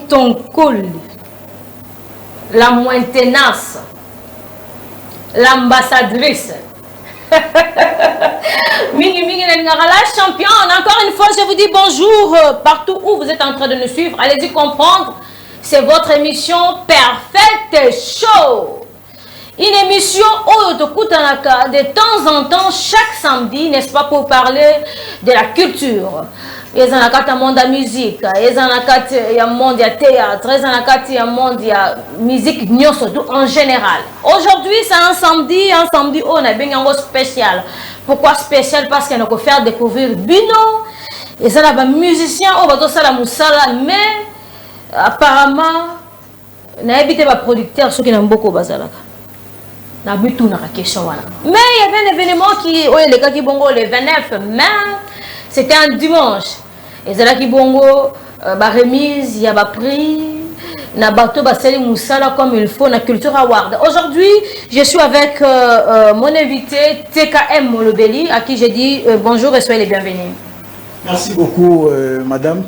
Tonkoli, la moins tenace, l'ambassadrice. Mingi la championne. Encore une fois, je vous dis bonjour partout où vous êtes en train de nous suivre. Allez-y comprendre. C'est votre émission Perfect Show. Une émission où de temps en temps, chaque samedi, n'est-ce pas, pour parler de la culture. Il y a un monde de musique, il y a un monde de théâtre, il y a un monde de musique en général. Aujourd'hui, c'est un samedi où on a bien un spécial. Pourquoi spécial? Parce qu'on a faire découvrir Bino. Et ça, les musiciens, on va faire la moussala, mais apparemment, on a évité les producteurs, ceux qui n'ont beaucoup de na bitu na question voilà. Mais il y avait un événement qui le gars qui bongo le 29 mai, c'était un dimanche. Et c'est là qui bongo ba remise, il y a ba prix na bateau ba seli musala comme il faut na culture award. Aujourd'hui, je suis avec mon invité TKM Molobeli à qui j'ai dit bonjour et soyez les bienvenus. Merci beaucoup madame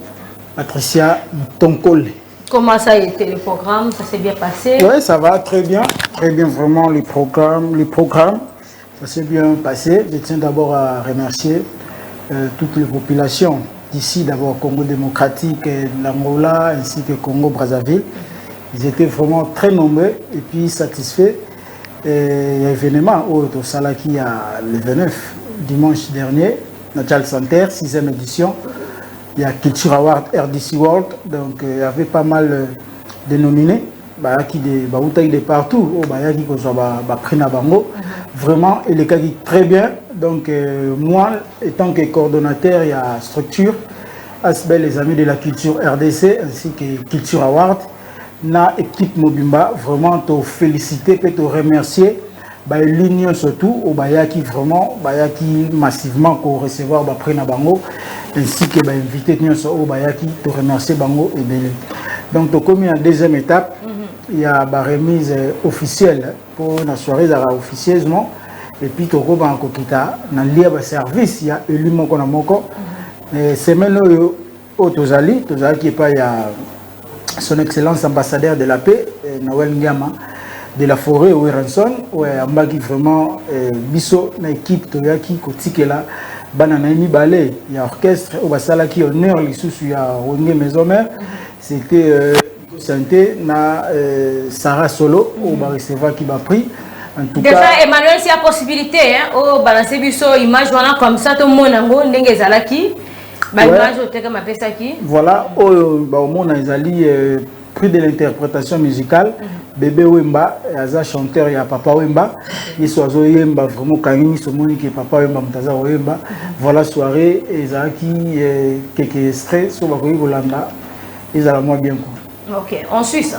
Patricia Tonkoli. Comment ça a été le programme? Ça s'est bien passé? Oui, ça va très bien vraiment le programme, ça s'est bien passé. Je tiens d'abord à remercier toutes les populations d'ici, d'abord Congo démocratique, l'Angola ainsi que Congo Brazzaville. Ils étaient vraiment très nombreux et puis satisfaits. Et l'événement au Salaki le 29 dimanche dernier, Natal Center, 6e édition. Il y a Culture Award RDC World, donc il y avait pas mal de nominés, qui de partout, vraiment, il est très bien. Donc moi, étant que coordonnateur, il y a structure, ASBEL, les amis de la culture RDC, ainsi que Culture Award, na équipe Mobimba, vraiment te féliciter, te remercier. L'union surtout au Bayaki vraiment Bayaki massivement pour recevoir après na bango ainsi que invité au Bayaki te remercier bango et belé. Donc comme il y a deuxième étape, il y a la remise officielle pour la soirée officieusement et puis to ko ba ko kita na lia ba service il y a élu moko na moko semaine au tozali qui est pas il y a son excellence ambassadeur de la paix Noël Ngama de la forêt ou Ranson ouais ambaki vraiment biso na équipe toyaki kotikela bana na mi balé il y a orchestre au basala qui honneur lisusu ya Wenge Maison Mère c'était santé na Sarah Solo au ba recevoir qui ba pris en tout déjà, cas Emmanuel, c'est la possibilité hein au balancer biso image voilà comme ça tout le monde ngo ndenge zalaki ba image au teka mapesa ki voilà au monde ezali prix de l'interprétation musicale bébé Wemba aza chanteur ya papa Wemba yeso azo yemba vraiment kangini somoni que papa Wemba mutaza Wemba voilà soirée ezaki quelques extraits sur bakoyi kolanda ezala moi bien quoi. OK en Suisse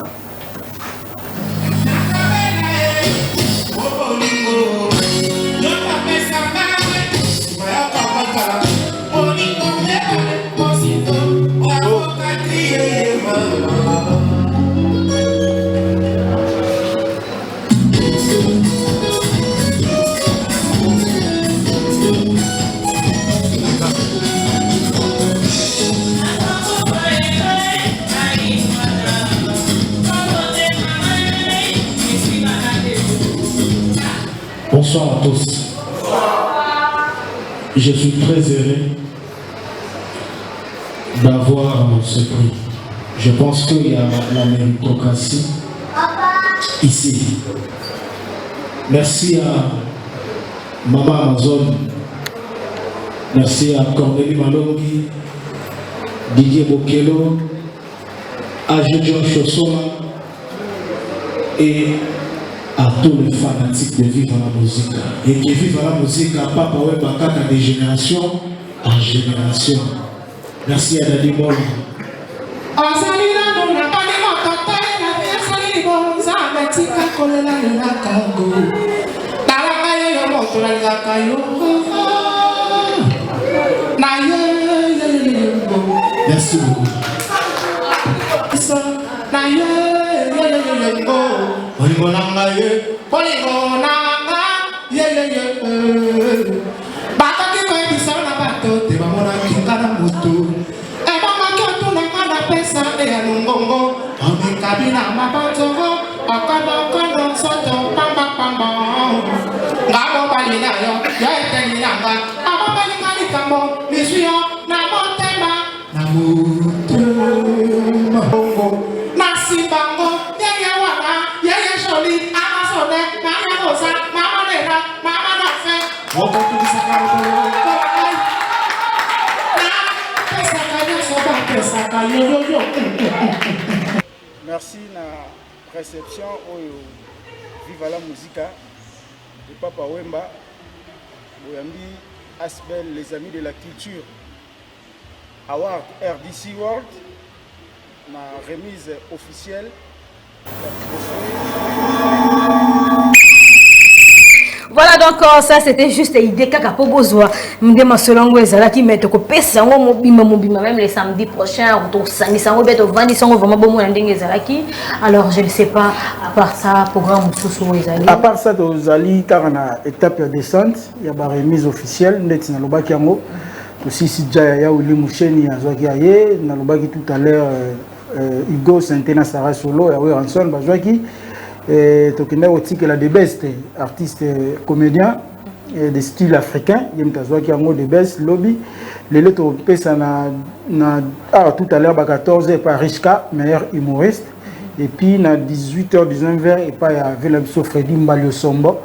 Bonsoir à tous. Je suis très heureux d'avoir ce prix. Je pense qu'il y a la méritocratie ici. Merci à Maman Amazon, merci à Cornélie Malongi, Didier Bokelo, à Jojo Chosoma et à tous les fanatiques de vivre la musique. Et qui vivent la musique à Papa Wemba Kaka de génération en génération. Merci à Dadi Molo. Merci beaucoup. Abina Mabantoro, Akaba Soto, Pamba Pamba, Gabo Balinayo, Yatenanga, Ababalingani Kambo, Misuyo, Namotema, Namutema, Nasibango, Yaya Wana, Yaya Sholi, Amazone, Mama Rosa, Mama Nena, Mama Nafe, Ogo to the Sakaro. Merci na réception oyo Viva la Musica de Papa Wemba Boyambi Asbel, les amis de la culture Award RDC World, ma remise officielle. Voilà, donc ça c'était juste l'idée kaka po bozwa mdema solongo ezala ki mettre ko pesa ngo mobima même les samedi prochain retour sani sango beto vandi sango vraiment bon mo ndenge ezala ki. Alors je ne sais pas à part ça programme sous ezali. À part ça tozali car na étape de descente, il y a ba remise officielle ndeti na lobaki yango. Aussi si déjà ya Oli Moucheni azwaki aye na lobaki tout à l'heure Hugo Santena Sarah Solo ya Ranson bazwaki. Tokenda otiki la de best artiste comédien de style africain yemtazwaki yango de best lobby lelo to pesa na tout à l'heure ba 14h par Rishka meilleur humoriste et puis na 18h 19h et pas ya Velabso Freddy Mbalio Sombo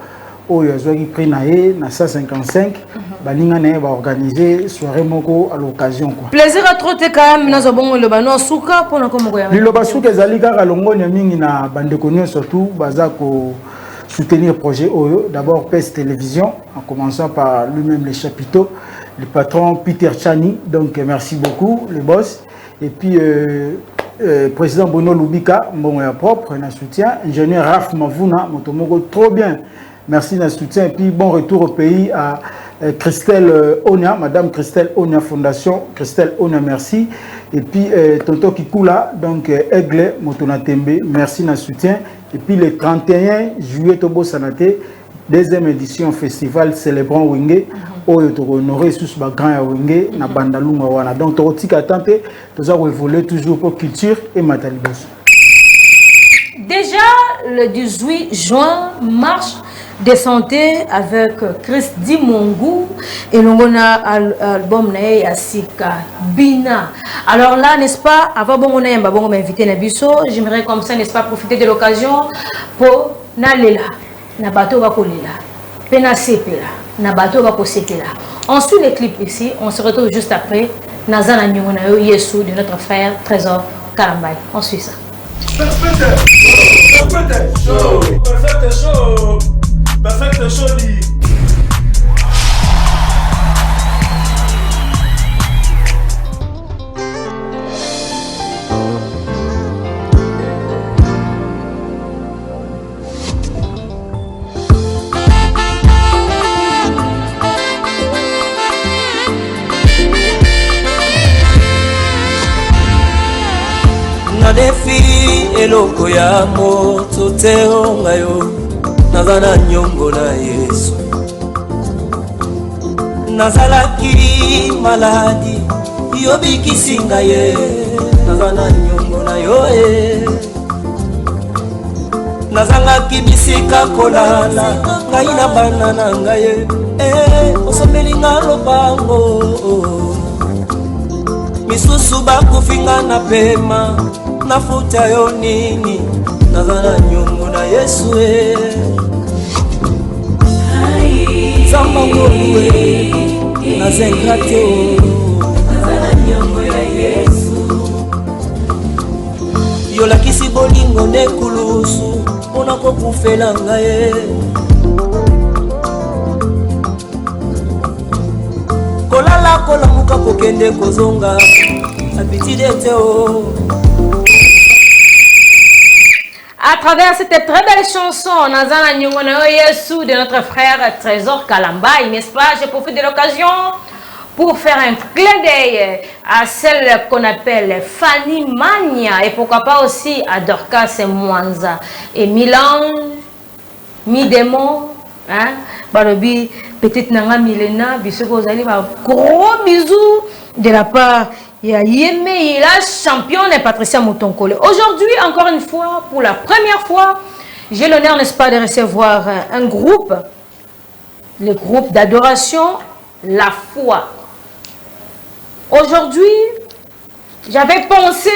oyo azwaki prix na ye na 155 baninga na ba organiser soirée moko à l'occasion quoi. Plaisir à trotter quand même nazo bongo le bano suka pona ko moko ya. Lilo basuka ezali kaka longoni mingi na bande konyo surtout baza ko soutenir projet oyo d'abord PES Télévision en commençant par lui-même les chapiteaux le patron Peter Chani donc merci beaucoup le boss et puis président Bono Lubika bon ya propre na soutien ingénieur Raf Mavuna motomoko trop bien. Merci de soutien et puis bon retour au pays à Christelle Onia, Madame Christelle Onia Fondation, Christelle Onia merci et puis Tonto Kikula donc Aigle Motonatembe merci de soutien et puis le 31 juillet Tobo Sanate deuxième édition festival célébrant Wenge oyo to honorer sous ba grand ya Wenge na bandalunga wana donc to tika tante to za évoluer toujours pour culture et matalibos. Déjà le 18 juin marche de santé avec Chris Dimongu et l'on a album na Sika Bina. Alors là, n'est-ce pas, avant bon on a bon m'inviter na biso, j'aimerais comme ça n'est-ce pas profiter de l'occasion pour na lela na bateau va kolela pena sepela na bateau va kosekela. On suit les clips ici, on se retrouve juste après Nazana Nyongona yo Yesu de notre frère Trésor Kalambay. On suit ça. Perfect show. Perfect show. Na defi eloko ya moto teo ngayo nazana nyongo na Yesu nazalaki maladi yobikisi ngaye nazana nyongo na yo nazangaki bisika kolala ngai na bana na ngaye osomeli nga lobango misusu bakufinga na pema nafuta yo nini nazana nyongo na Yesu zamba ngomwe nazenkate nazana nyongo ya Yesu yolakisi bolingo nekulusu onako kufela ngaye kolala kolamuka kokende kozonga habitude teo. À travers cette très belle chanson, Nazana Nyongono Yesu de notre frère Trésor Kalambay, n'est-ce pas? Je profite de l'occasion pour faire un clin d'œil à celle qu'on appelle Fanny Mania et pourquoi pas aussi à Dorcas Mwanza et Milan, Midemo, hein? Balobi, petite Nanga Milena, bisous, vous allez gros bisous de la part Il y a Yémé, la championne Patricia Mutonkole. Aujourd'hui, encore une fois, pour la première fois, j'ai l'honneur, n'est-ce pas, de recevoir un groupe, le groupe d'adoration, La Foi. Aujourd'hui, j'avais pensé,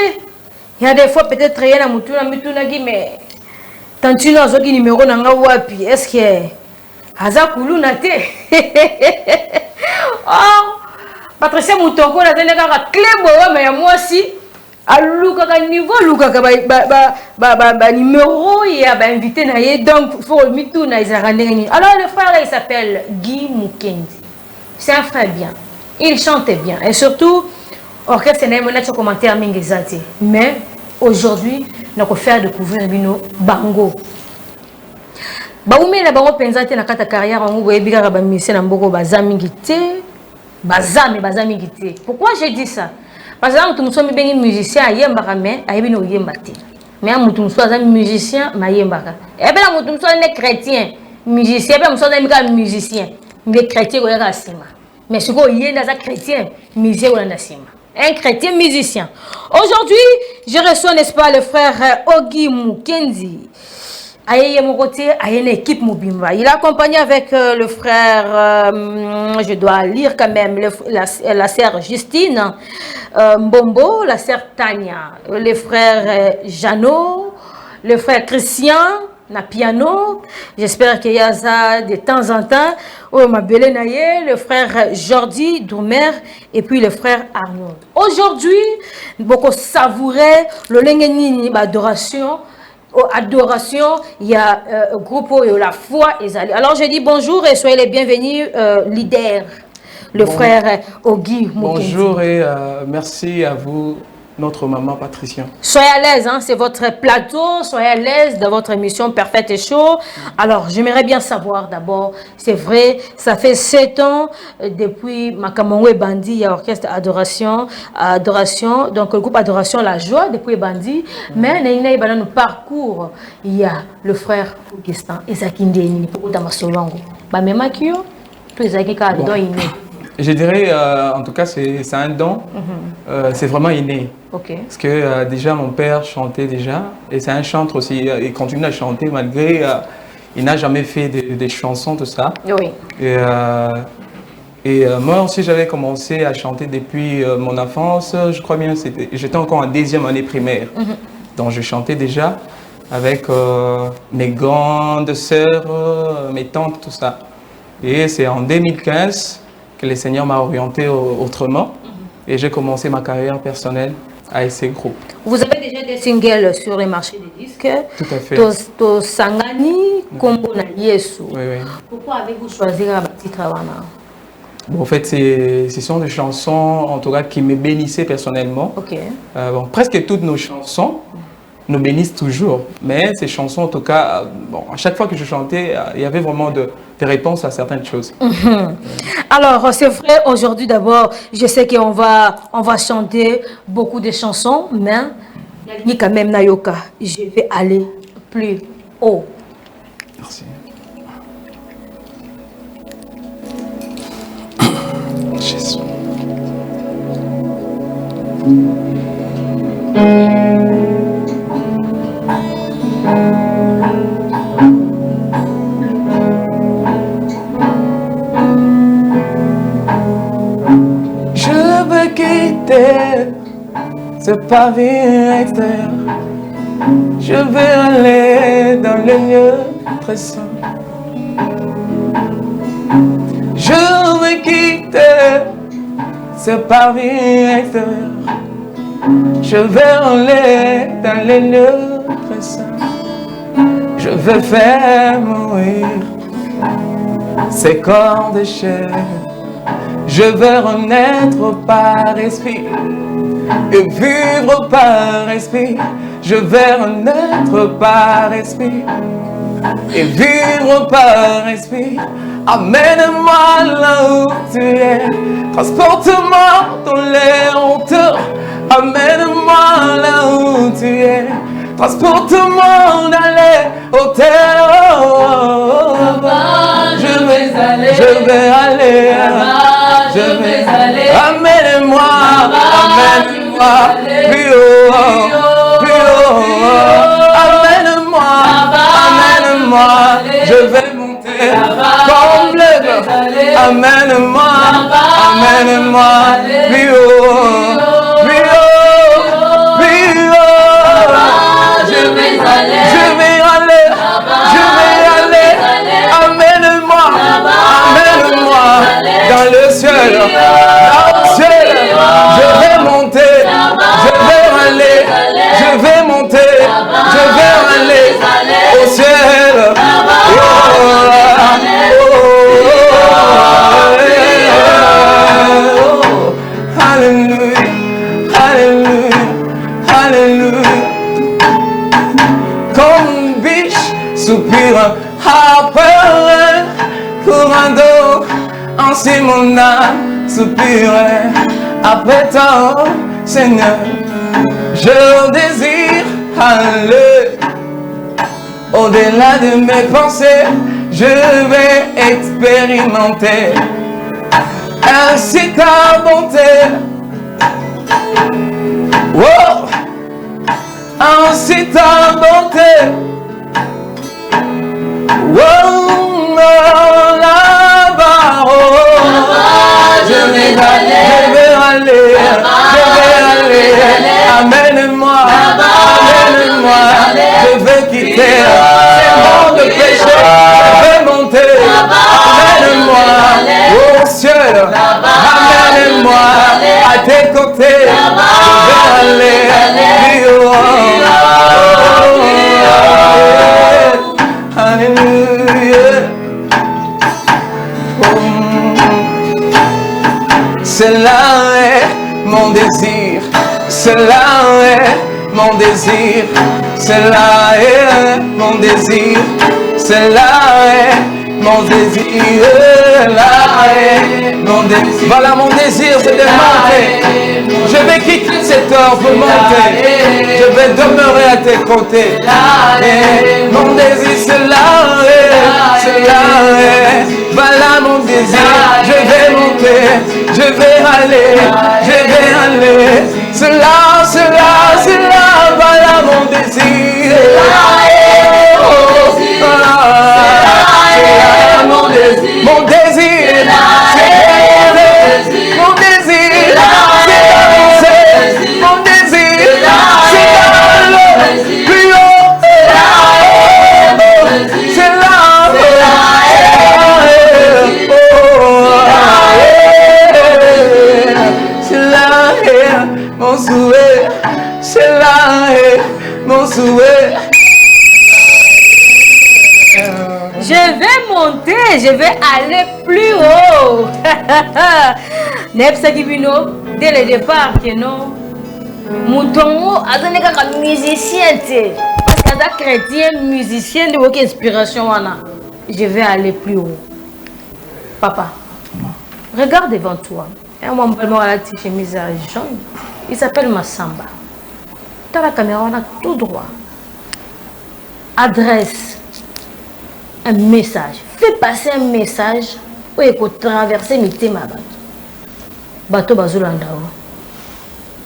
il y a des fois peut-être rien à Mutuna, mais Tantino a un numéro nanga wapi, est-ce que Hazakoulou nate? Oh, Patricia Mutonkole a donné un clé, mais moi aussi, à l'ouka niveau, l'ouka numéro, il y a invité naïe, donc il faut le mitou naïe. Alors le frère il s'appelle Guy Mukendi. C'est un frère bien. Il chante bien et surtout, orchestre n'est pas un commentaire mingi. Mais aujourd'hui, nous allons faire découvrir Bino Bango. Baoumé la bango penzate na kata carrière on voit bigara ba musicien na mboko bazami ngité bazami ngité. Pourquoi j'ai dit ça? Parce que nous sommes bien musiciens yembaka mais ayebi no yembate. Mais mutu muso azami musicien ma yembaka. Et bien mutu muso ne chrétien musicien bien muso na musicien. Mais chrétien ko yaka sima. Mais ce qu'on y est dans un chrétien musicien ou dans sima. Un chrétien musicien. Aujourd'hui, je reçois, n'est-ce pas, le frère Ogi Mukendi. Il a une équipe Mobimba. Il est accompagné avec le frère, je dois lire quand même, la sœur Justine Mbombo, la sœur Tania, le frère Jeannot, le frère Christian, na piano. J'espère qu'il y a ça de temps en temps. Oh, ma belle Naye, le frère Jordi Doumer et puis le frère Arnaud. Aujourd'hui, beaucoup savourer le lengeni adoration. Adoration, il y a un groupe La Foi et Zali. Alors je dis bonjour et soyez les bienvenus, leader, le frère Ogi Mukendi. Bonjour et merci à vous, notre maman Patricia. Soyez à l'aise, hein, c'est votre plateau, soyez à l'aise dans votre émission Parfaite et Chaud. Alors, j'aimerais bien savoir d'abord, c'est vrai, ça fait 7 ans depuis Makamongwe Bandi, il y a Orchestre Adoration, donc le groupe Adoration La Joie depuis Bandi, mais dans nos parcours, il y a le frère Augustin Ezaki Ndeni, pour Damasolongo. Même Akio, tous les Akika dedans inné. Je dirais, en tout cas, c'est un don, c'est vraiment inné. Okay. Parce que déjà, mon père chantait déjà, et c'est un chanteur aussi, il continue à chanter malgré, il n'a jamais fait des chansons, tout ça. Oui. Et moi aussi, j'avais commencé à chanter depuis mon enfance, je crois bien, j'étais encore en 2e année primaire. Donc je chantais déjà avec mes grandes sœurs, mes tantes, tout ça. Et c'est en 2015 que le Seigneur m'a orienté autrement et j'ai commencé ma carrière personnelle avec ces groupes. Vous avez déjà des singles sur les marchés des disques? Tout à fait. To Sangani, Kombo na Yesu. Oui, oui. Pourquoi avez-vous choisi la petite Rawana? Bon, en fait, ce sont des chansons en tout cas qui me bénissaient personnellement. Ok. Bon, presque toutes nos chansons nous bénissent toujours. Mais ces chansons, en tout cas, bon, à chaque fois que je chantais, il y avait vraiment des réponses à certaines choses. Alors, c'est vrai, aujourd'hui d'abord, je sais qu'on va chanter beaucoup de chansons, mais il y a quand même Nayoka. Je vais aller plus haut. Merci. Jésus. Je veux quitter ce pavillon extérieur. Je veux aller dans le lieu très saint. Je veux quitter ce pavillon extérieur. Je veux aller dans les lieux très saints. Je veux faire mourir ces corps de chair. Je veux renaître par esprit et vivre par esprit. Je veux renaître par esprit et vivre par esprit. Amène-moi là où tu es, transporte-moi dans les hauteurs. Amène-moi là où tu es, transporte-moi dans les hauteurs. Je vais aller, je vais aller, je vais aller. Amène-moi, amène-moi. plus haut, plus haut. Amène-moi, amène-moi, je vais monter comme le bœuf. Amène-moi, amène-moi, plus haut, plus haut, plus haut. Je vais aller, je vais aller, je vais aller. Amène-moi, amène-moi dans le ciel, dans le ciel. Je vais monter, je vais aller, je vais monter, je vais aller au ciel. Alléluia, alléluia, alléluia. Comme une biche soupire après un courant d'eau, ainsi mon âme soupire après toi, Seigneur. Je désire aller au-delà de mes pensées. Je vais expérimenter ainsi ta bonté. Oh, ainsi ta bonté. Oh, là-bas, oh, je vais aller, je vais aller, je vais aller. Amène-moi, amène-moi, je vais quitter ce monde de péché. Je vais monter, amène-moi au ciel, amène-moi à tes côtés. Je vais aller plus haut. Alléluia. Cela est mon désir, cela est mon désir, cela est mon désir, cela est mon désir, là est mon désir. Voilà mon désir, c'est de monter. Je vais quitter cette heure pour monter. Je vais demeurer à tes côtés. Mon désir, cela est, voilà mon désir. Je vais monter, je vais aller, je vais aller. Cela, voilà mon désir. Mon désir, mon désir, mon désir, mon désir, c'est plus haut, c'est là, c'est là mon souhait, c'est là mon souhait. Je vais monter, je vais aller plus haut. Nepsa Kibino, dès le départ, que non. Moutongo, azaneka comme musicien, parce qu'à chrétien, musicien de votre inspiration, je vais aller plus haut. Papa, regarde devant toi. Un moment, à la petite chemise jaune, il s'appelle Massamba. Tu as la caméra, on a tout droit. Adresse un message. Fais passer un message où il faut traverser mes thèmes. Bateau Bazolanda.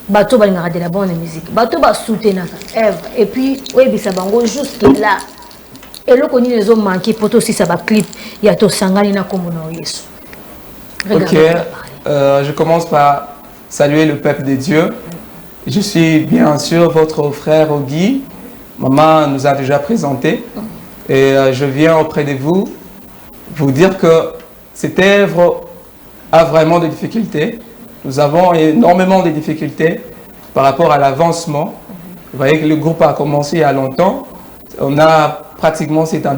Bateau Balingara de la bonne musique. Bateau va soutenir Ève. Et puis, oui, Bissabango, jusque là. Et là, on a les hommes manqués pour aussi ça va clip. Il y a tout sangani na komono yesu. Ok, je commence par saluer le peuple de Dieu. Je suis bien sûr votre frère Guy. Maman nous a déjà présenté. Et je viens auprès de vous dire que cette œuvre a vraiment des difficultés. Nous avons énormément de difficultés par rapport à l'avancement. Vous voyez que le groupe a commencé il y a longtemps. On a pratiquement 7 ans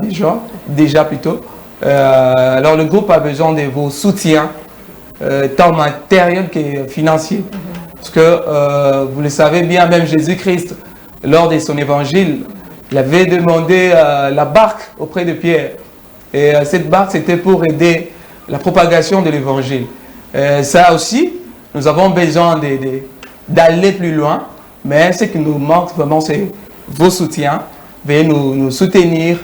déjà plutôt. Alors le groupe a besoin de vos soutiens, tant matériels que financiers. Parce que vous le savez bien, même Jésus-Christ, lors de son évangile, il avait demandé la barque auprès de Pierre. Et cette barque, c'était pour aider la propagation de l'évangile. Ça aussi, nous avons besoin d'aller plus loin. Mais ce qui nous manque vraiment, c'est vos soutiens. Veuillez nous soutenir.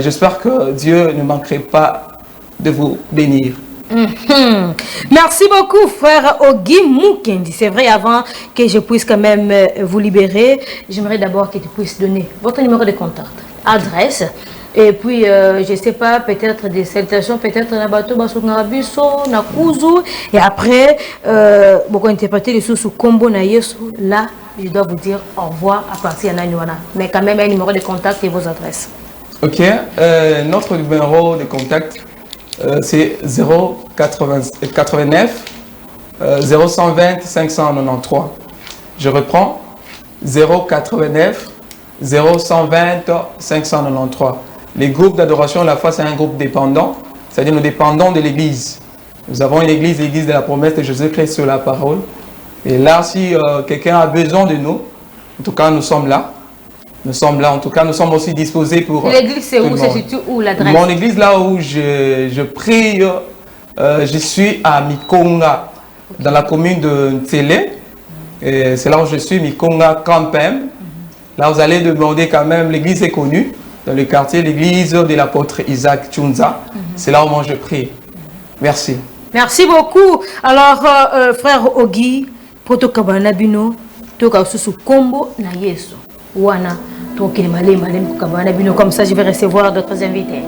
J'espère que Dieu ne manquerait pas de vous bénir. Merci beaucoup, frère Ogi Mukendi. C'est vrai, avant que je puisse quand même vous libérer, j'aimerais d'abord que tu puisses donner votre numéro de contact, adresse, et puis, je ne sais pas, peut-être des salutations, peut-être na bateau, basungarabiso, na kuzu, et après, beaucoup interpréter les sous combo na yesu. Là, je dois vous dire au revoir à partir de Nanyuana. Mais quand même, un numéro de contact et vos adresses. Ok, notre numéro de contact, c'est 089 0120 593. Je reprends, 089 0120 593. Les groupes d'adoration, la foi, c'est un groupe dépendant, c'est-à-dire nous dépendons de l'Église. Nous avons une Église, l'Église de la promesse de Jésus-Christ sur la parole. Et là, si quelqu'un a besoin de nous, en tout cas, nous sommes là. Nous sommes là, en tout cas, nous sommes aussi disposés pour... L'église, c'est où? C'est situé où, l'adresse? Mon église, là où je prie, je suis à Mikonga, dans la commune de Ntélé. C'est là où je suis, Mikonga Campem. Là, vous allez demander quand même, l'église est connue, dans le quartier, l'église de l'apôtre Isaac Tchunza. C'est là où moi je prie. Merci. Merci beaucoup. Alors, frère Ogi, poto kabana bino, toka susu kombo na yesu. Wana, toki le malé kabana bino, comme ça je vais recevoir d'autres invités.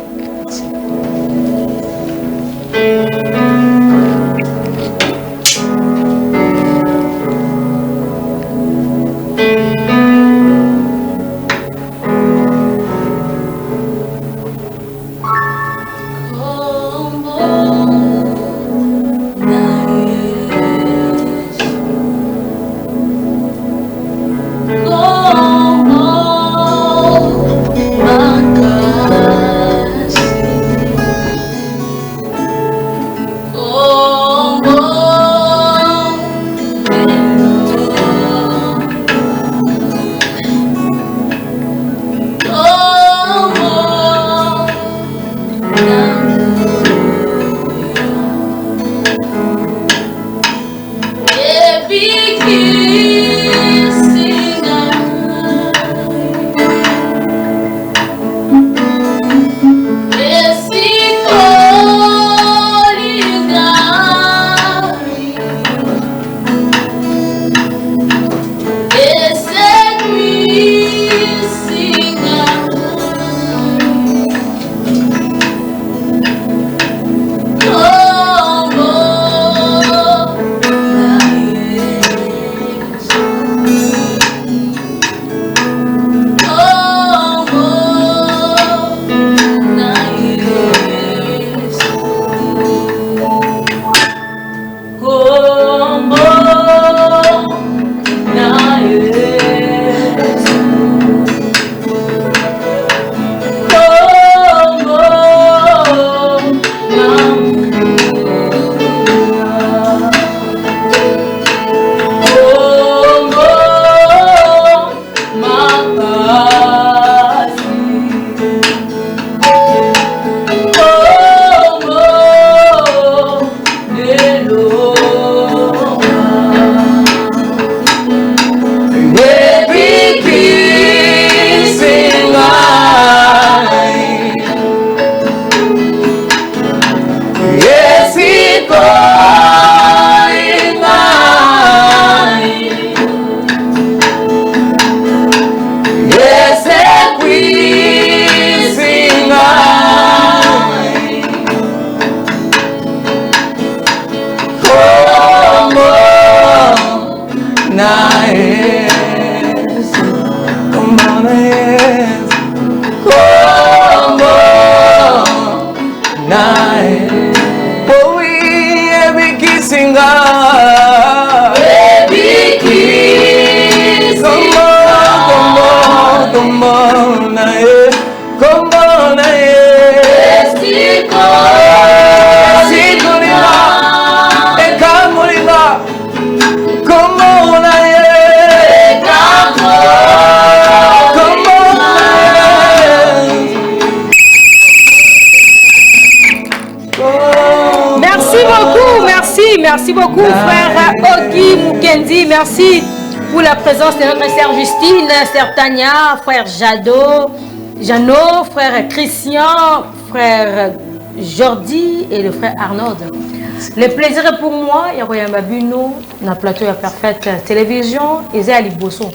Merci beaucoup, frère Ogi Mukendi. Merci pour la présence de notre sœur Justine, sœur Tania, frère Jeannot, frère Christian, frère Jordi et le frère Arnaud. Le plaisir est pour moi, il y a Royamba Buno, dans le plateau de Parfaite Télévision, et c'est à Liboso.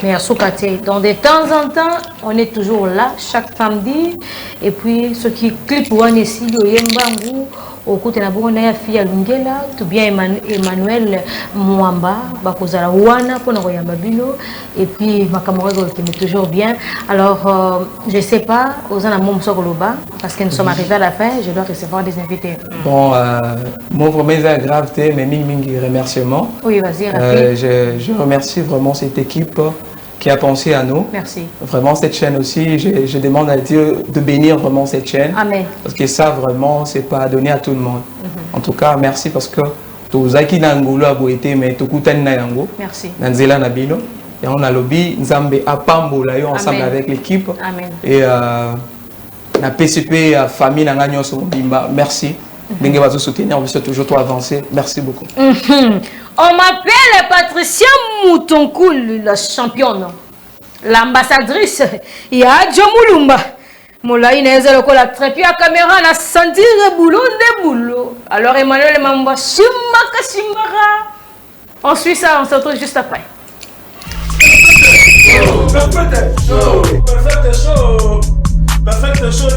Mais à Soukate. Donc de temps en temps, on est toujours là, chaque samedi. Et puis, ceux qui clipent ici, au Yembangu, au côté de la fille à Lungela, tout bien Emmanuel Mwamba, Bakozala Wana, pour Royamba Buno. Et puis, ma camarade qui met toujours bien. Alors, je ne sais pas, aux Anamom Sokoloba, parce que nous sommes arrivés à la fin, je dois recevoir des invités. Bon, mon premier gravité, mais ming remerciements. Oui, vas-y, rapide. Je remercie vraiment cette équipe qui a pensé à nous. Merci. Vraiment, cette chaîne aussi, je demande à Dieu de bénir vraiment cette chaîne. Amen. Parce que ça, vraiment, c'est pas donné à tout le monde. En tout cas, merci parce que tous Zaki Nangolo a été, mais tout Koutani Nayango. Merci. Nanzela Nabino. Et on a lobby, Nzambe Apambo, là, ensemble avec l'équipe. Amen. Et la PCP, la famille, Nanganyo Somobimba, merci. Dengue va soutenir, on veut toujours toi avancer. Merci beaucoup. On m'appelle Patricia Moutonkoul, la championne, l'ambassadrice. Il y a Djomulumba. Moula ineza loko la trépi à caméra na sentir le boulot de boulot. Alors Emmanuel Mamba Shimaka Shimbara. On suit ça, on se retrouve juste après. Perfect show. Perfect show. Perfect show.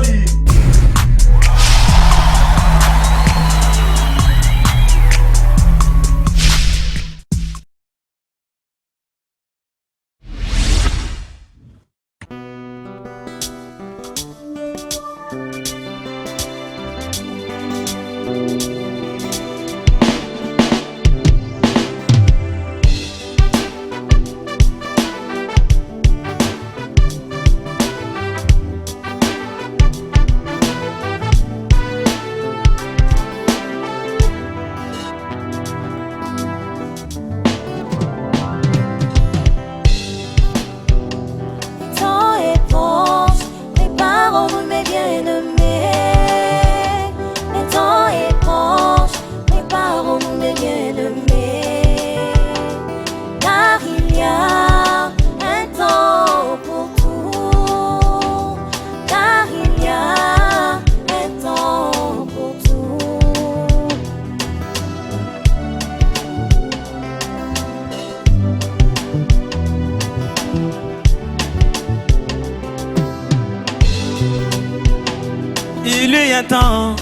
Il y a un temps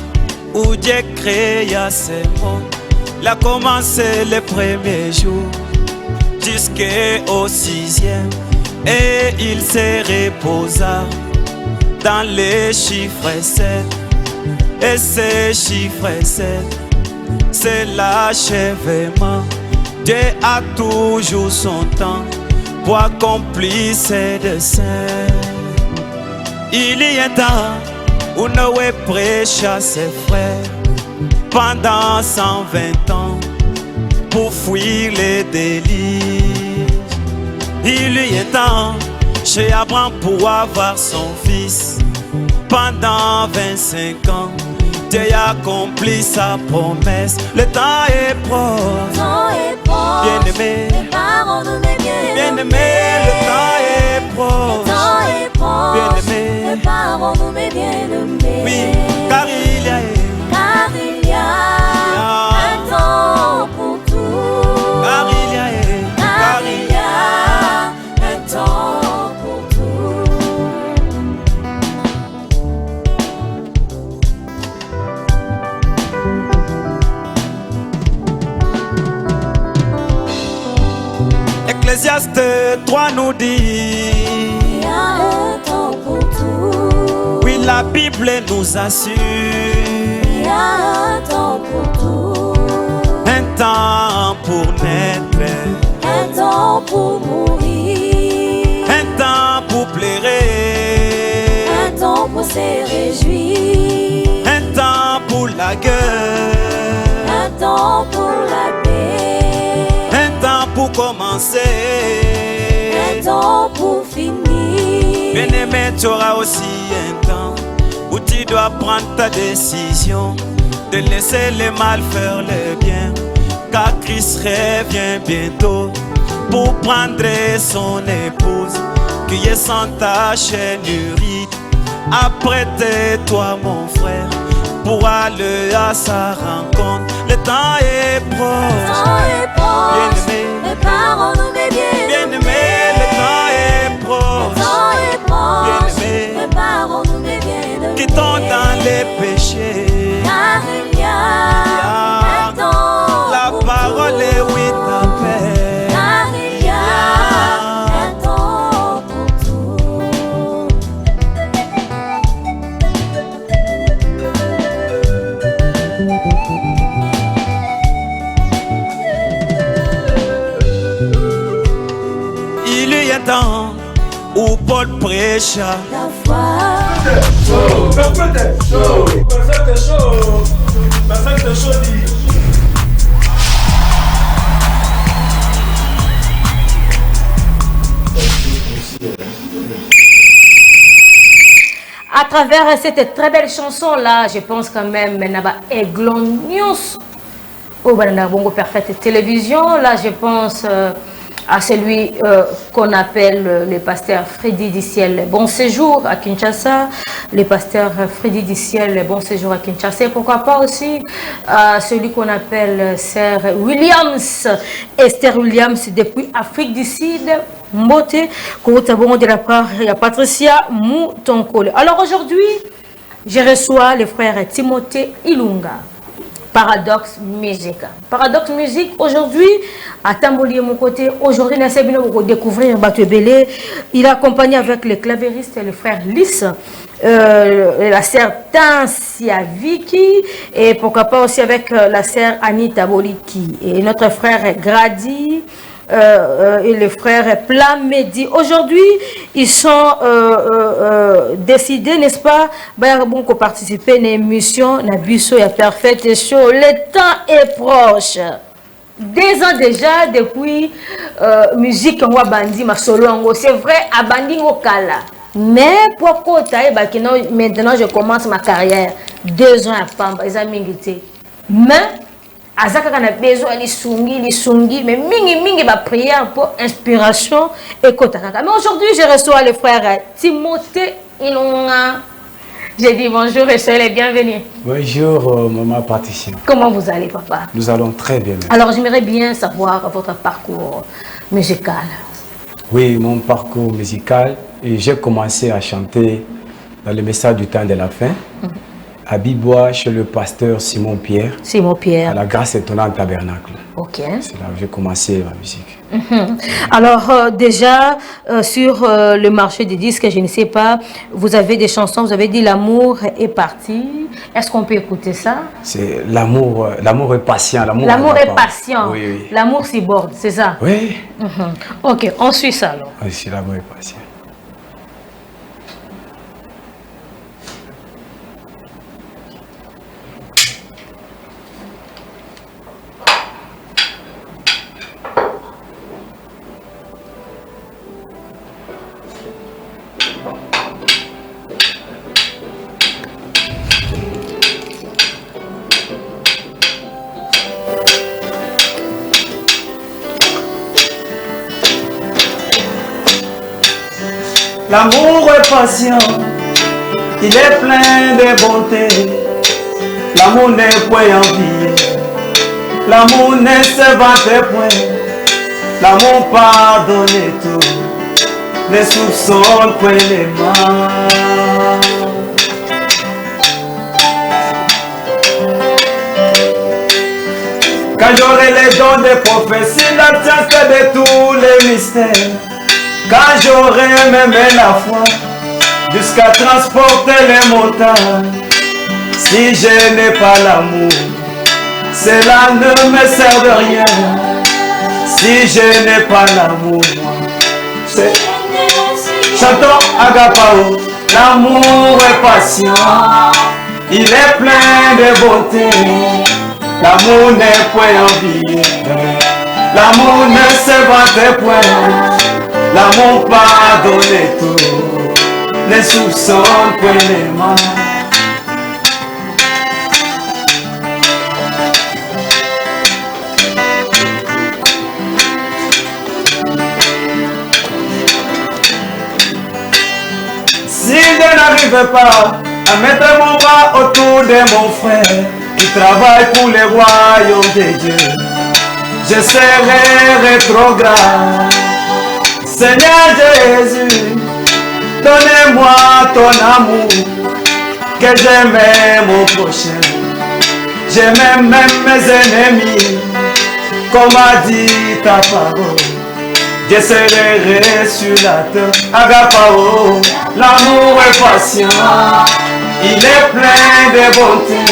où Dieu créa ces mondes. Il a commencé les premiers jours jusqu'au 6e et il se reposa dans les chiffres 7. Et ces chiffres 7, c'est l'achèvement. Dieu a toujours son temps pour accomplir ses desseins. Il y a un temps où Noé prêche à ses frères pendant 120 ans pour fuir les délices. Il y a un temps chez Abraham pour avoir son fils pendant 25 ans. Dieu a accompli sa promesse. Le temps est proche. Bien aimé, bien aimé, le temps est proche. Bien aimé, oui, car il y a un temps pour tout. Car il y a un temps pour tout. Ecclésiaste 3 nous dit Il y a un temps pour tout. oui, la Bible nous assure Il y a un temps pour tout. un temps pour naître, Un temps pour mourir. un temps pour pleurer, Un temps pour se réjouir. un temps pour la guerre, Un temps pour la paix. un temps pour commencer, Un temps pour finir. bien-aimé, tu auras aussi un temps où tu dois prendre ta décision de laisser le mal faire le bien, car Christ revient bientôt pour prendre son épouse qui est sans tache et nurie. Apprête-toi mon frère pour aller à sa rencontre. Le temps est proche. Bien-aimé, préparons-nous mes bien-aimé, le temps est proche. Bien-aimé, préparons-nous mes bien-aimés. quittons dans les péchés. Car il y a un temps La pour parole tout. est oui ta paix. Car il y a un temps pour tout. Il y a un temps où Paul prêcha. La foi. Show, perfect show, perfect show, perfect show dit. À travers cette très belle chanson-là, je pense quand même, Naba Eglon News, au Bongo Perfect Télévision, là je pense à celui qu'on appelle le pasteur Freddy Diciel Bon Séjour à Kinshasa, le pasteur Freddy Diciel Bon Séjour à Kinshasa, et pourquoi pas aussi celui qu'on appelle Sir Williams, Esther Williams depuis Afrique du Sud, Mbote, de la part de Patricia Moutonkole. Alors aujourd'hui, je reçois le frère Timothée Ilunga. Paradoxe Musique. Paradoxe Musique, aujourd'hui, à Tamboli, mon côté, aujourd'hui, nous allons découvrir Batou Belé. Il est accompagné avec le clavériste et le frère Lys, la sœur Tancia Vicky, et pourquoi pas aussi avec la sœur Anita Boliki, et notre frère Grady, et le frère Plamedi. Aujourd'hui, ils sont décidés, n'est-ce pas, bon, qu'on participe à une émission, na biso ya Perfect Show. Le temps est proche. 2 ans déjà depuis musique en bandi ma solo. C'est vrai, à bandi kala. Mais pourquoi maintenant je commence ma carrière 2 ans à Pamba, ils ont mingité. Mais Azaka a besoin de sungi, mais mingi va prier pour inspiration et kotaka. Mais aujourd'hui, je reçois le frère Timothée Ilunga. J'ai dit bonjour et soyez les bienvenus. Bonjour, maman Patricia. Comment vous allez, papa? Nous allons très bien. Alors, j'aimerais bien savoir votre parcours musical. Oui, mon parcours musical, j'ai commencé à chanter dans le message du temps de la fin. À Bibois, chez le pasteur Simon Pierre. Simon Pierre. À la Grâce Étonnante Tabernacle. Ok. C'est là que j'ai commencé ma musique. Alors, déjà, sur le marché des disques, je ne sais pas, vous avez des chansons, vous avez dit L'amour est parti. Est-ce qu'on peut écouter ça? C'est l'amour est patient. L'amour est patient. Oui, oui. L'amour s'y borde, c'est ça? Oui. Ok, on suit ça alors. Oui, c'est l'amour est patient. L'amour est patient, il est plein de bonté. L'amour n'est point envié, l'amour ne se vante point. L'amour pardonne tout, ne soupçonne point les mal. Quand j'aurai les dons de prophétie, la science de tous les mystères. Quand j'aurai même la foi, jusqu'à transporter les montagnes. Si je n'ai pas l'amour, cela ne me sert de rien. Si je n'ai pas l'amour, c'est... Chantons Agapao. L'amour est patient, il est plein de bonté. L'amour n'est point envié, l'amour ne se vante point. L'amour pardonne tout, ne soupçonne point les mal. Si Dieu n'arrive pas mettre mon bras autour de mon frère qui travaille pour le royaume de Dieu. Je serai rétrograde. Seigneur Jésus, donnez-moi ton amour, que j'aime mon prochain. J'aime même mes ennemis, comme a dit ta parole. Je serai sur la terre. Agapao, l'amour est patient, il est plein de bonté.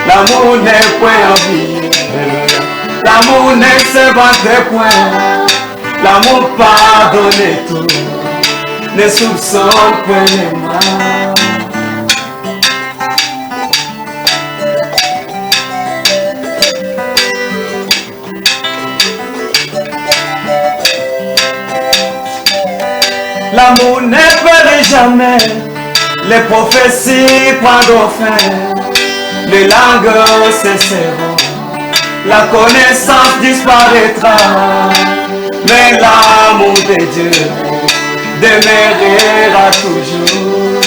L'amour n'est point envié, l'amour ne se vante point. L'amour pardonne tout, ne soupçonne point les mal. L'amour ne périt jamais, les prophéties prendront fin, les langues cesseront, la connaissance disparaîtra, mais l'amour de Dieu demeurera toujours.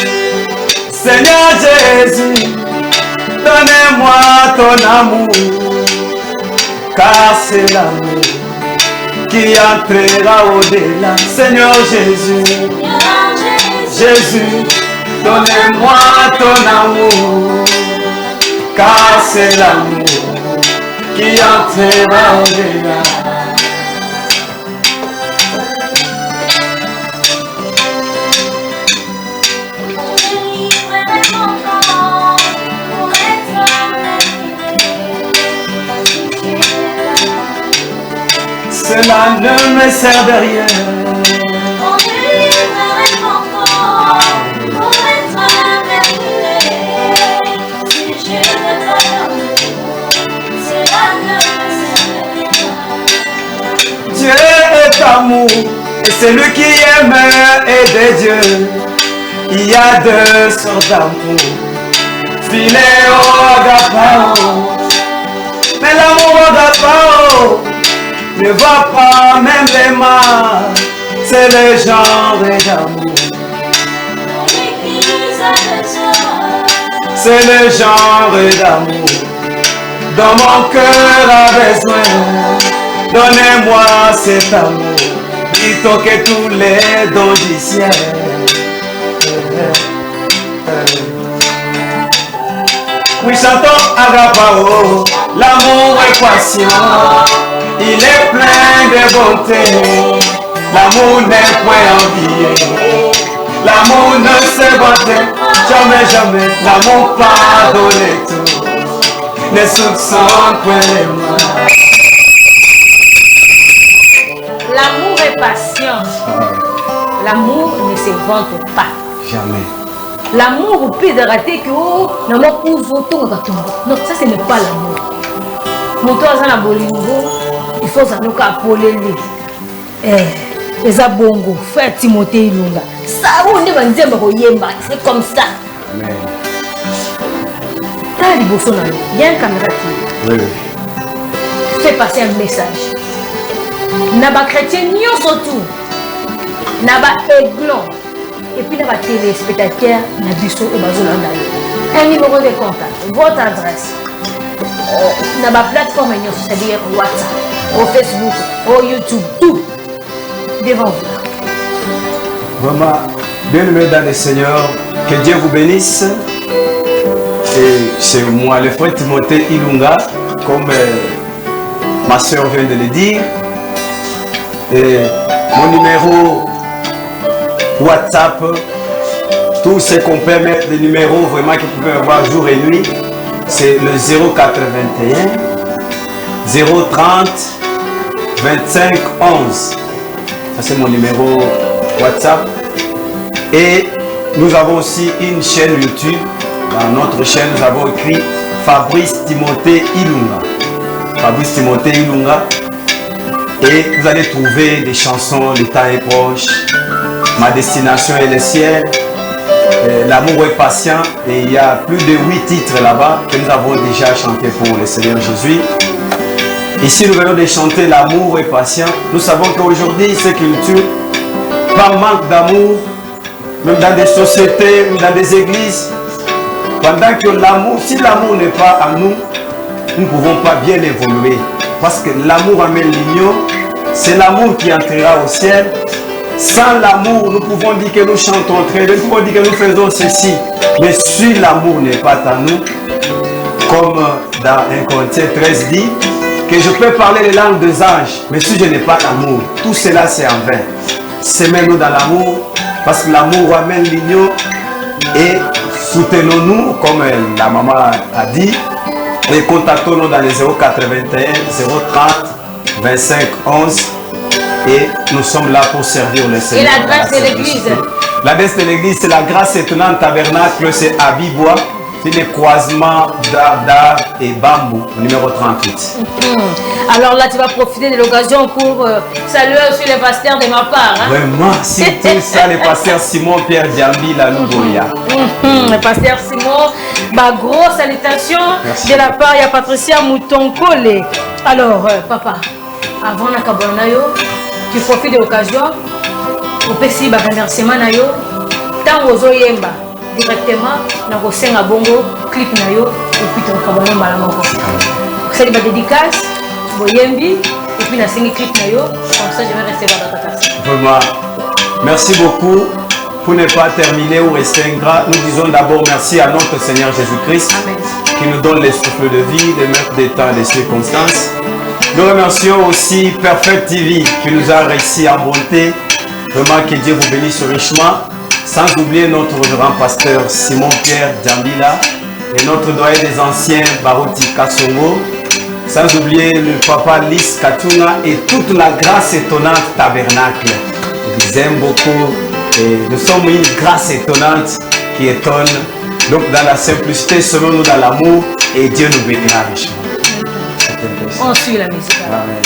Seigneur Jésus, donnez-moi ton amour, car c'est l'amour qui entrera au-delà. Seigneur Jésus, Jésus, donnez-moi ton amour, car c'est l'amour qui entrera au-delà. Cela ne me sert de rien. On livrerait encore pour être merveilleux. Si je n'ai pas d'amour, cela ne me sert de rien. Dieu est amour, et celui qui aime est de Dieu. Il y a deux sortes d'amour, philéo, agapao. Mais l'amour agapao ne va pas même les mal, c'est le genre d'amour. C'est le genre d'amour dont mon cœur a besoin. Donnez-moi cet amour, plutôt que tous les dons du ciel. Oui, chantons agapao, l'amour est patient. Il est plein de bonté, l'amour n'est point envié, l'amour ne se vante jamais, jamais, l'amour pardonne tout, ne soupçonne point les mal. L'amour est patient, l'amour ne se vante pas. Jamais. L'amour au pire de rater que oh, non, ça ce n'est pas l'amour. Mon toit a bolingo. Il faut ça nous appeler lui. Les abongo, frère Timothée Ilunga. Ça, on est c'est comme ça. Amen. T'as les bossons, il y a une caméra qui. Oui. Fais passer un message. Naba chrétien, nous surtout. Naba aiglon. Et puis naba téléspectateur, nabiso et bazolanda. Un numéro de contact, votre adresse. Naba plateforme, c'est-à-dire WhatsApp. Au Facebook, au YouTube, tout devant vous. Vraiment, bien-aimés dans le Seigneur, que Dieu vous bénisse. Et c'est moi, le frère Timothée Ilunga, comme ma soeur vient de le dire. Et mon numéro WhatsApp, tout ce qu'on peut mettre, des numéros vraiment que vous pouvez avoir jour et nuit, c'est le 081 030 25 11. Ça c'est mon numéro WhatsApp. Et nous avons aussi une chaîne YouTube. Dans notre chaîne, nous avons écrit Fabrice Timothée Ilunga. Fabrice Timothée Ilunga. Et vous allez trouver des chansons, le temps est proche. Ma destination est le ciel. L'amour est patient. Et il y a plus de 8 titres là-bas que nous avons déjà chantés pour le Seigneur Jésus. Ici, nous venons de chanter l'amour est patient. Nous savons qu'aujourd'hui, ces cultures, par manque d'amour, même dans des sociétés, même dans des églises, Pendant que l'amour, si l'amour n'est pas en nous, nous ne pouvons pas bien évoluer. Parce que l'amour amène l'union, c'est l'amour qui entrera au ciel. Sans l'amour, nous pouvons dire que nous chantons très bien, nous pouvons dire que nous faisons ceci. Mais si l'amour n'est pas en nous, comme dans 1 Corinthiens 13 dit, que je peux parler les langues des anges, mais si je n'ai pas l'amour, tout cela c'est en vain. Semez-nous dans l'amour, parce que l'amour amène l'union, et soutenons-nous, comme la maman a dit, et contactons-nous dans les 081 030 25 11, et nous sommes là pour servir le Seigneur. Et l'adresse de l'église? L'adresse de l'église, c'est la Grâce Étonnante Tabernacle, c'est à Bibois. C'est le croisement d'Ardar et Bambou, numéro 38. Alors là, tu vas profiter de l'occasion pour saluer aussi les pasteurs de ma part. Hein? Vraiment, c'est tout ça, le pasteur Simon Pierre Diambi, la Louboya. Le pasteur Simon, grosse salutation. Merci. De la part de Patricia Moutonkole. Alors, papa, avant la Kabonayo, tu profites de l'occasion pour faire un remerciement. Tant aux Oyemba. Directement na kosenga bongo clip na yo et puis tu vas mbala moko c'est des dédicaces boyembi et puis na sengi clip na yo comme ça je vais rester dans ta tasse. Vraiment merci beaucoup. Pour ne pas terminer ou rester ingrat, nous disons d'abord merci à notre Seigneur Jésus-Christ qui nous donne les souffles de vie, les maîtres des temps et des circonstances. Nous remercions aussi Perfect TV qui nous a réussi à monter. Vraiment que Dieu vous bénisse richement. Sans oublier notre grand pasteur Simon Pierre Djambila et notre doyen des anciens Barouti Kassongo. Sans oublier le papa Lys Katuna et toute la Grâce Étonnante Tabernacle. Je vous aime beaucoup et nous sommes une grâce étonnante qui étonne. Donc dans la simplicité, selon-nous dans l'amour et Dieu nous bénira richement. On suit la musique. Amen.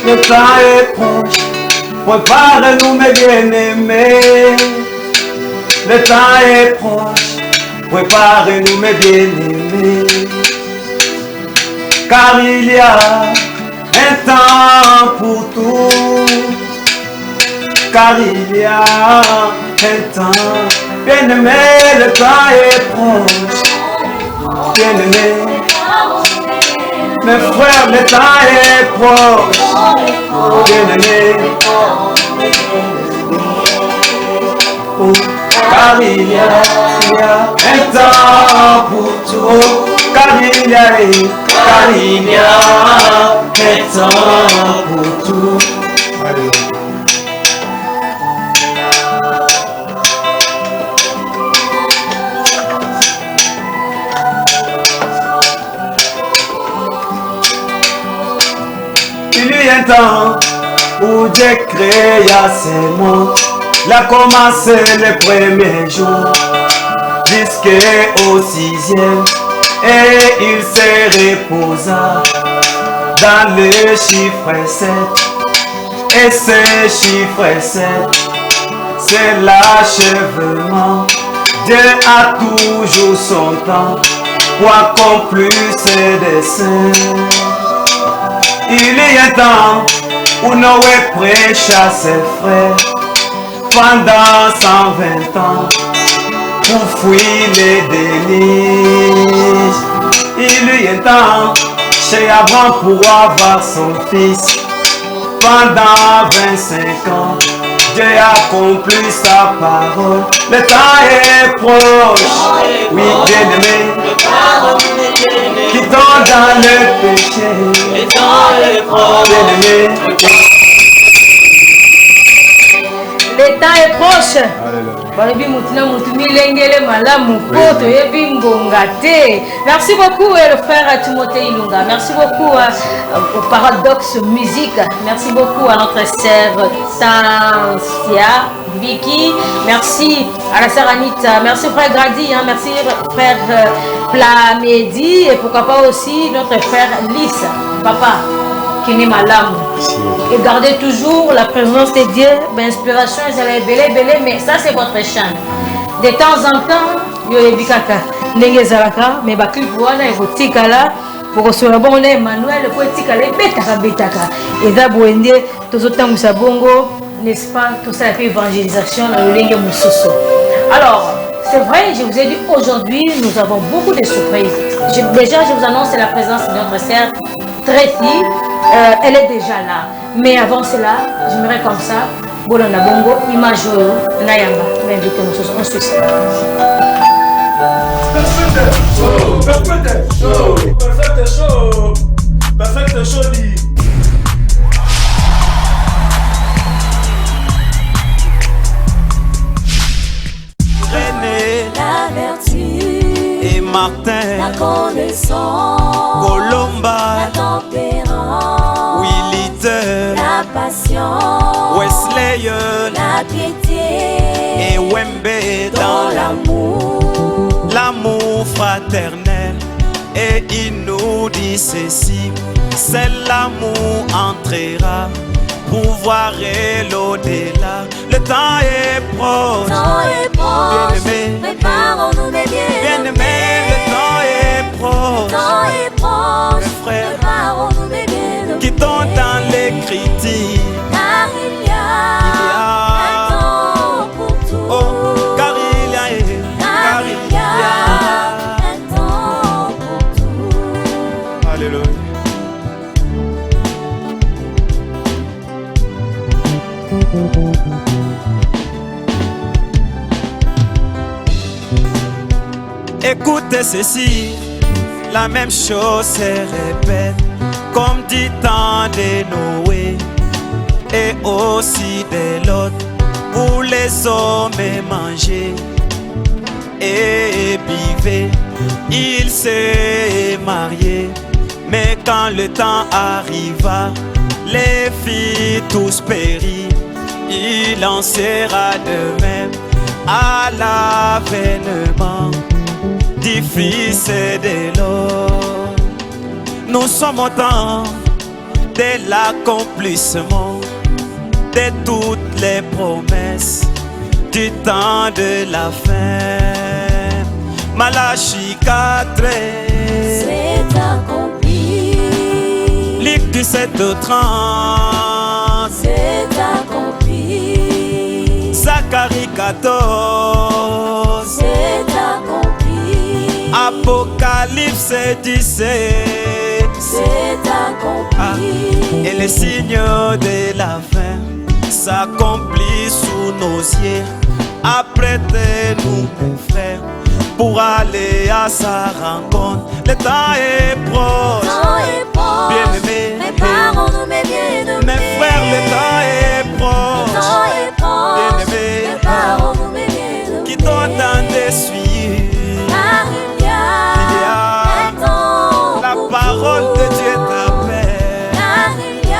Le temps est proche, prépare-nous mes bien-aimés. Le temps est proche, prépare-nous mes bien-aimés. Car il y a un temps pour tout. Car il y a un temps, bien-aimé, le temps est proche. Bien-aimé, mes frères, le temps est proche. Bien-aimé, oh, car il y a un temps pour tout. Car il y a un temps pour tout. Alléluia. Il y a un temps où Dieu créa ces mondes. Il a commencé le premier jour jusqu'au 6e et il se reposa dans le chiffre 7. Et ce chiffre 7, c'est l'achèvement. Dieu a toujours son temps pour accomplir ses desseins. Il y a un temps où Noé prêcha ses frères pendant 120 ans pour fuir les délices. Il y a un temps chez Abraham pour avoir son fils pendant 25 ans. Dieu accomplit sa parole. Le temps est proche. Oui, bien-aimé. Qui tombe dans le péché. Le temps est proche. Bien-aimé. Le temps est proche. Balobi mutina mutumi lengele malamu poto yebi ngonga te. Merci beaucoup le frère Timothée Ilunga. Merci beaucoup au Paradoxe Musique. Merci beaucoup à notre sœur Sancia Vicky. Merci à la sœur Anita. Merci frère Grady. Merci frère Plamedi. Et pourquoi pas aussi notre frère Lys. Papa. Qui n'est malamu. Et gardez toujours la présence de Dieu. L'inspiration, c'est belé, mais ça c'est votre chaîne. De temps en temps, yo ebikaka ndenge ezalaka, mais ba clip wana ekotikala pour que bon Emmanuel pour etikala betaka. Et d'abonde tozotangisa bongo, n'est-ce pas, tout ça fait évangélisation dans le lenge mususu. Alors, c'est vrai, je vous ai dit aujourd'hui, nous avons beaucoup de surprises. Déjà, je vous annonce la présence de notre sœur Tracy. Elle est déjà là. Mais avant cela, j'aimerais comme ça, Bolanda Bongo, image Nayamba, m'inviter en Suisse. Perfect show. René, La vertu, et Martin, la connaissance, Colomba, la tempérance, Williter, la patience, Wesley, la piété et Wembe dans l'amour. L'amour fraternel. Et il nous dit ceci: c'est l'amour entrera pour voir l'au-delà. Le temps est proche. Le temps est proche. Bien-aimé, Préparons-nous mes bien-aimé, le temps est proche. Le temps est proche. Mes frères, Préparons-nous mes bien-aimés. qui tombent dans l'écriture. Car il y a un temps pour tout. Oh, car il y a un temps pour tout. Alléluia. Écoutez ceci, la même chose se répète, comme dit temps de Noé et aussi de Lot, pour les hommes manger et buvez. Il s'est marié, mais quand le temps arriva, les filles tous périrent. Il en sera de même à l'avènement du Fils de l'homme. Nous sommes au temps de l'accomplissement de toutes les promesses du temps de la fin. Malachie 4, C'est accompli. Luc 17:30, C'est accompli. Zacharie 14, C'est accompli. Apocalypse 17. C'est accompli. Et les signes de la fin s'accomplissent sous nos yeux. Apprêtez-nous, mon frère, pour aller à sa rencontre. Le temps est proche. Le temps est proche. Bien-aimés, Préparons-nous mes bien-aimés. mes frères, le temps est Le proche. temps est proche. Bien-aimés, Préparons-nous mes bien-aimés. qui t'entendent d'essuyer. Car il y a un temps La pour parole tout. de Dieu t'appelle. Car il y a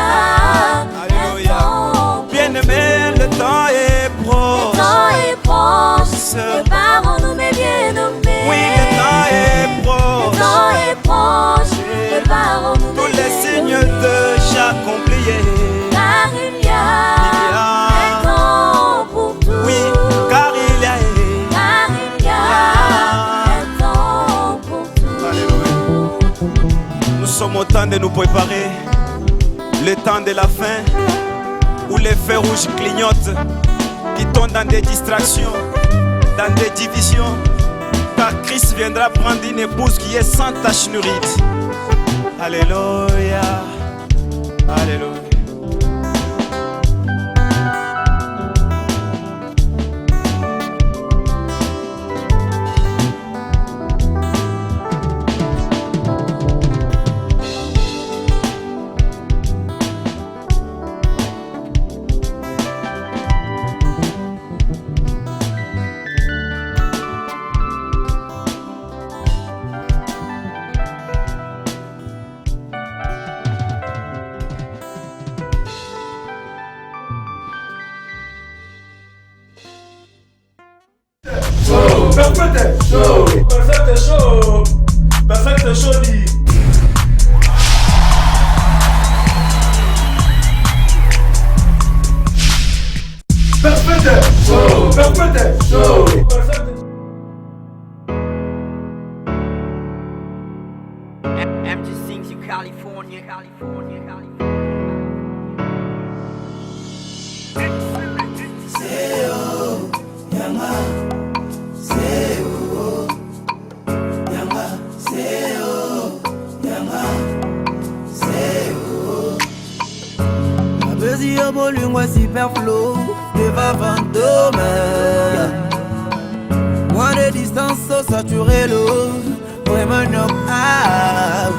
Alléluia. un temps. Bien-aimés, le temps est Le proche. temps est proche. Sœur. Préparons-nous mes bien-aimés. Oui, le temps est Le proche. temps est proche. Préparons-nous Tous mes les signes bien-aimés. déjà accomplis. Car il y a un temps pour tout. Oui, car il y a. Car il y a un temps pour tout. Alléluia. Nous sommes au temps de nous préparer. Le temps de la fin, où les feux rouges clignotent, qui tombent dans des distractions, dans des divisions. Car Christ viendra prendre une épouse qui est sans tache nourrite. Alléluia. Alléluia. Perfect show. Perfect show. Perfect show dit. Perfect show. Perfect show. MG sings you California, California, California. Yo bolungwa superflow devant fantôme. Moins de distance au saturé l'eau. Vraiment knock out.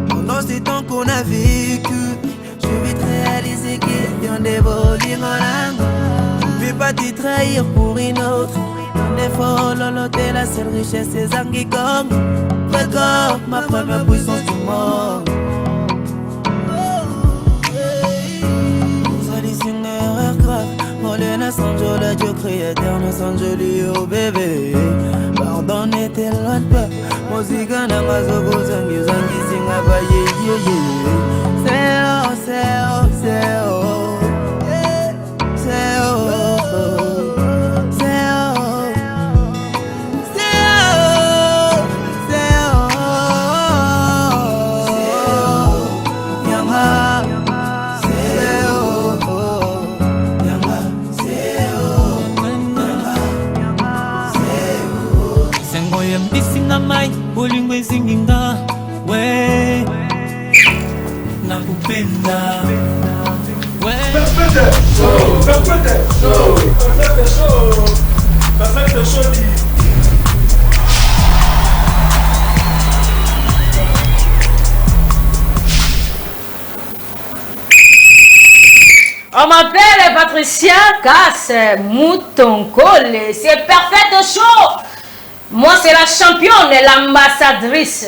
Pendant ces temps qu'on a vécu, je vais te réaliser qu'il y a des volets en langue. Je ne vais pas te trahir pour une autre. L'effort, l'honnêteté, la seule richesse, c'est Zangi comme record, ma première puissance du monde. Nous allons une erreur grave. Molena Sanjola, Dieu créateur, nous Sanjoli au bébé. Pardonne tes loin de peur. Mozika na mazoko, Zangi, Zangi, Singa, Baye, Yeye. C'est oh, c'est oh, c'est oh. C'est oh. Mai ulingwe zinginga we nakupenda we Perfect show. Perfect show. Perfect show. Perfect show dit. On m'appelle Patricia Casse Mouton Cole. C'est Perfect Show. Moi, c'est la championne, l'ambassadrice.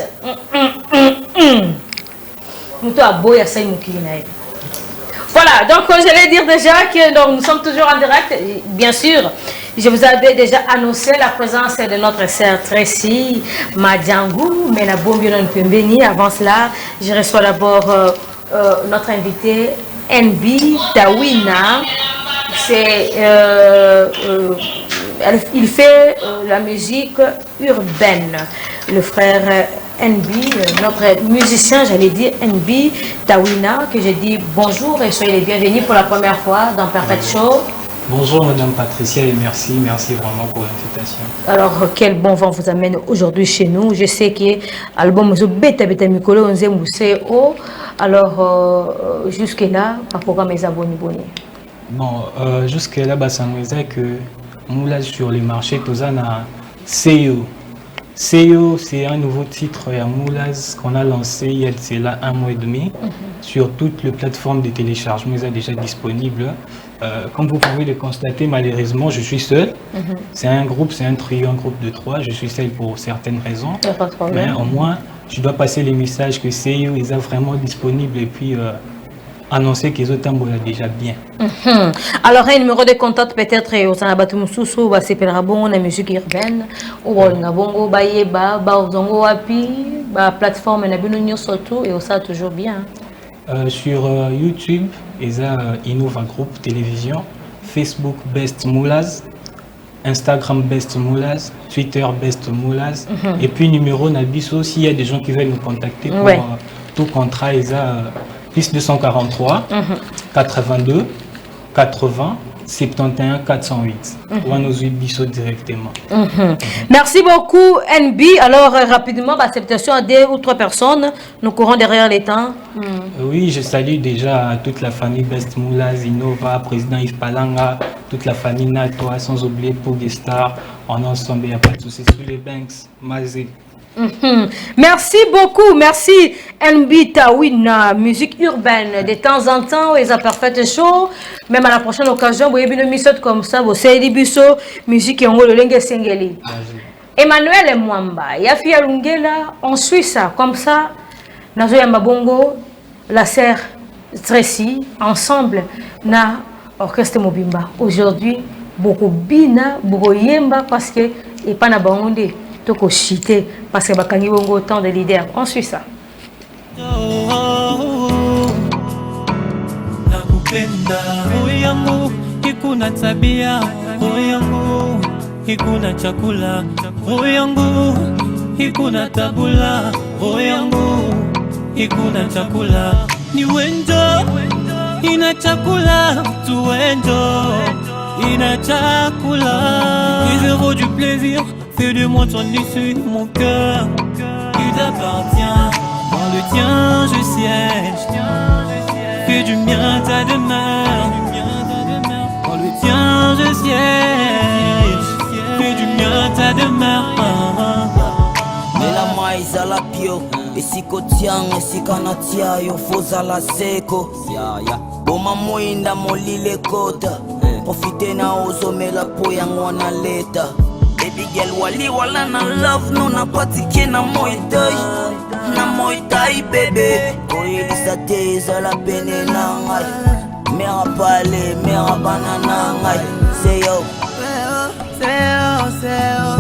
Voilà, donc j'allais dire déjà que donc, nous sommes toujours en direct. Bien sûr, je vous avais déjà annoncé la présence de notre sœur Tracy Madjangou, mais la bombe ne peut venir. Avant cela, je reçois d'abord notre invité NB Tawina. C'est il fait la musique urbaine. Le frère NB, notre musicien, j'allais dire NB Tawina, que j'ai dit bonjour et soyez les bienvenus pour la première fois dans Perfect Show. Bonjour Madame Patricia et merci vraiment pour l'invitation. Alors quel bon vent vous amène aujourd'hui chez nous. Je sais que l'album Beta Beta Mikolo on Museo. Alors jusque là, par programme mes abonnés. Bon, jusque là, ça nous dit que moulage sur les marchés, tout ça na CEO. CEO, c'est un nouveau titre à moulage qu'on a lancé il y a là 1 mois et demi sur toutes les plateformes de téléchargement, il est déjà disponible. Comme vous pouvez le constater, malheureusement, je suis seul. C'est un groupe, c'est un trio, un groupe de 3. Je suis seul pour certaines raisons. Pas de problème. Mais au moins, je dois passer les messages que CEO est vraiment disponible et puis annoncer qu'ils ont déjà bien. Alors, un numéro de contact peut-être aux Anabatumususu, ou c'est Pelrabon, la musique urbaine, ou Ngabongo, Bayeba, Baozongo, Api, la plateforme Nabununio surtout, et ça toujours bien. Sur YouTube, ils ont Innova Group Télévision, Facebook Best Moulaz, Instagram Best Moulaz, Twitter Best Moulaz, et puis numéro Nabiso, s'il y a des gens qui veulent nous contacter pour tout contrat, ils ont plus 243 82 80 71 408. On nous Bisso directement. Merci beaucoup NB. Alors rapidement, acceptation à 2 ou 3 personnes, nous courons derrière les temps. Oui, je salue déjà toute la famille Best Moulaz, Innova, président Yves Palanga, toute la famille Natoa, sans oublier Pogestar, en ensemble, il n'y a pas de soucis, sur les Banks, Mazé. Merci beaucoup, merci NB Tawina, musique urbaine. De temps en temps, ils ont parfait show. Même à la prochaine occasion, vous avez une mission comme ça, vous savez, biso musique en le lengue singeli. Emmanuel Mwamba, Yafia Lungela, on suit ça comme ça. Nazo Yambabongo, la sœur Tracy, ensemble, na orchestre Mobimba. Aujourd'hui, beaucoup bina, beaucoup yemba parce que et pas na bangonde, toko chité parce que bakangi bongo autant de leaders. On suit ça. Nakupenda roho yangu ikuna tabia, roho yangu ikuna chakula, roho yangu ikuna tabula, roho yangu ikuna chakula. Ni wenjo ina chakula, tu wenjo ina chakula. Les héros du plaisir, fais de moi ton issue, mon cœur il t'appartient. Dans le tien je siège, fais du mien ta demeure. Dans le tien je siège, fais du mien ta demeure. Mais la maïs à la pio, et si kotiang, et si kanatia, yo fosa la seko. Boma moinda molile kota, profite na ozo me la poyang na leta. Baby girl wali wala na love no na patike na moitai. Na moitai bébé, koyeli sa teza la pene na ngai. Mera pale, mera banana ngai. Say yo, say yo, say yo.